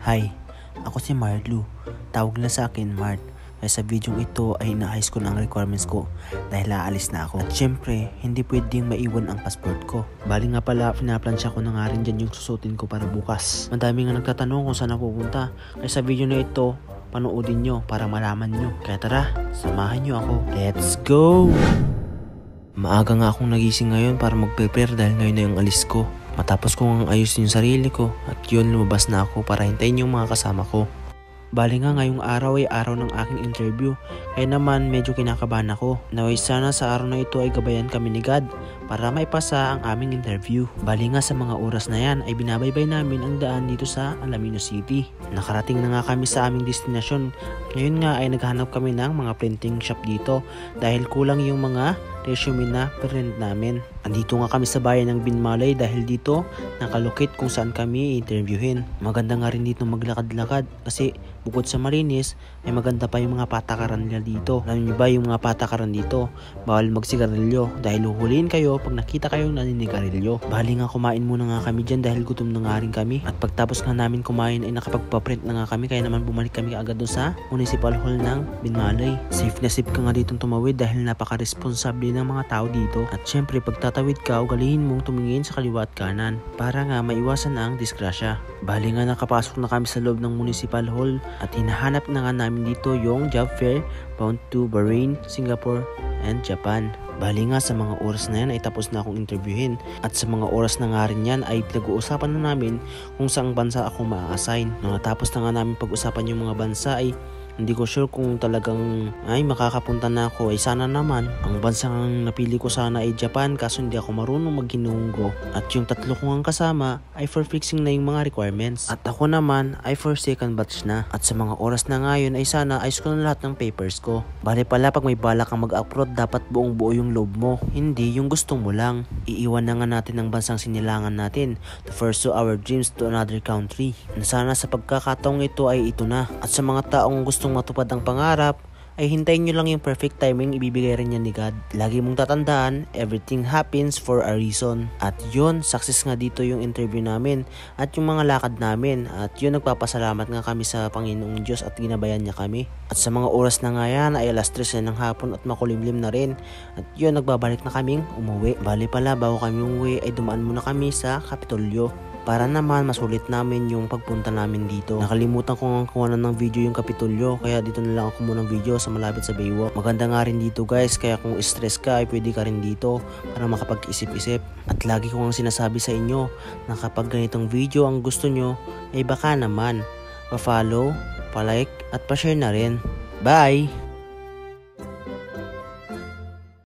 Hi, ako si Marlu. Tawag na sa akin Mart. Kaya sa video ito ay inaayos ko na ang requirements ko dahil aalis na ako. At syempre, hindi pwedeng maiwan ang passport ko. Bali nga pala, pinaplansya ko na nga rin dyan yung susutin ko para bukas. Madami nga nagtatanong kung saan ako pupunta. Kaya sa video na ito, panoodin nyo para malaman nyo. Kaya tara, samahan nyo ako. Let's go! Maaga nga akong nagising ngayon para mag-prepare dahil ngayon na yung alis ko. Matapos kong ayusin yung sarili ko at yun lumabas na ako para hintayin yung mga kasama ko. Bali nga ngayong araw ay araw ng aking interview, kaya naman medyo kinakabahan ako. Naway sana sa araw na ito ay gabayan kami ni God para maipasa ang aming interview. Bali nga sa mga oras na yan ay binabaybay namin ang daan dito sa Alaminos City. Nakarating na nga kami sa aming destinasyon. Ngayon nga ay naghahanap kami ng mga printing shop dito dahil kulang yung mga resume na print namin. Andito nga kami sa bayan ng Binmalay dahil dito nakalocate kung saan kami i-interviewin. Maganda nga rin dito maglakad-lakad kasi bukod sa malinis ay maganda pa yung mga patakaran nila dito. Alam niyo ba yung mga patakaran dito? Bawal magsigarilyo dahil huhulihin kayo pag nakita kayong naninigarilyo. Bali nga kumain muna nga kami dyan dahil gutom na nga rin kami. At pagtapos nga namin kumain ay nakapagpaprint na nga kami kaya naman bumalik kami agad doon sa Municipal Hall ng Binmalay. Safe na safe ka nga ditong tumawid dahil napaka-responsable ng mga tao dito. At syempre pagtatawid ka, ugalihin mong tumingin sa kaliwa at kanan para nga maiwasan ang disgrasya. Bali nga nakapasok na kami sa loob ng Municipal Hall at hinahanap na nga namin dito yung job fair bound to Bahrain, Singapore, and Japan. Bali nga sa mga oras na yan ay tapos na akong interviewin at sa mga oras na nga rin yan ay pinag-uusapan na namin kung saang bansa ako ma-assign. Nang natapos na nga namin pag-usapan yung mga bansa ay hindi ko sure kung talagang ay makakapunta na ako. Ay sana naman. Ang bansang napili ko sana ay Japan kaso hindi ako marunong maghinunggo. At yung tatlo kong kasama ay for fixing na yung mga requirements. At ako naman ay for second batch na. At sa mga oras na ngayon ay sana ayos ko na lahat ng papers ko. Bale pala pag may balak kang mag-upload dapat buong buo yung loob mo. Hindi yung gusto mo lang. Iiwan na nga natin ang bansang sinilangan natin to pursue our dreams to another country. Na sana sa pagkakataong ito ay ito na. At sa mga taong gustong matupad ang pangarap, ay hintayin nyo lang yung perfect timing ibibigay rin yan ni God. Lagi mong tatandaan, everything happens for a reason. At yun, success nga dito yung interview namin at yung mga lakad namin. At yun, nagpapasalamat nga kami sa Panginoong Diyos at ginabayan niya kami. At sa mga oras na nga yan ay alas 3 na ng hapon at makulimlim na rin. At yun, nagbabalik na kaming umuwi. Bali pala, bago kami umuwi ay dumaan muna kami sa Kapitolyo para naman masulit namin yung pagpunta namin dito. Nakalimutan ko nga kuha ng video yung Kapitolyo kaya dito na lang ako muna ng video sa malapit sa Baywalk. Maganda nga rin dito guys, kaya kung stress ka ay pwede ka rin dito para makapag-isip-isip. At lagi ko nga sinasabi sa inyo na kapag ganitong video ang gusto nyo ay baka naman pa-follow, pa-like at pa-share na rin. Bye!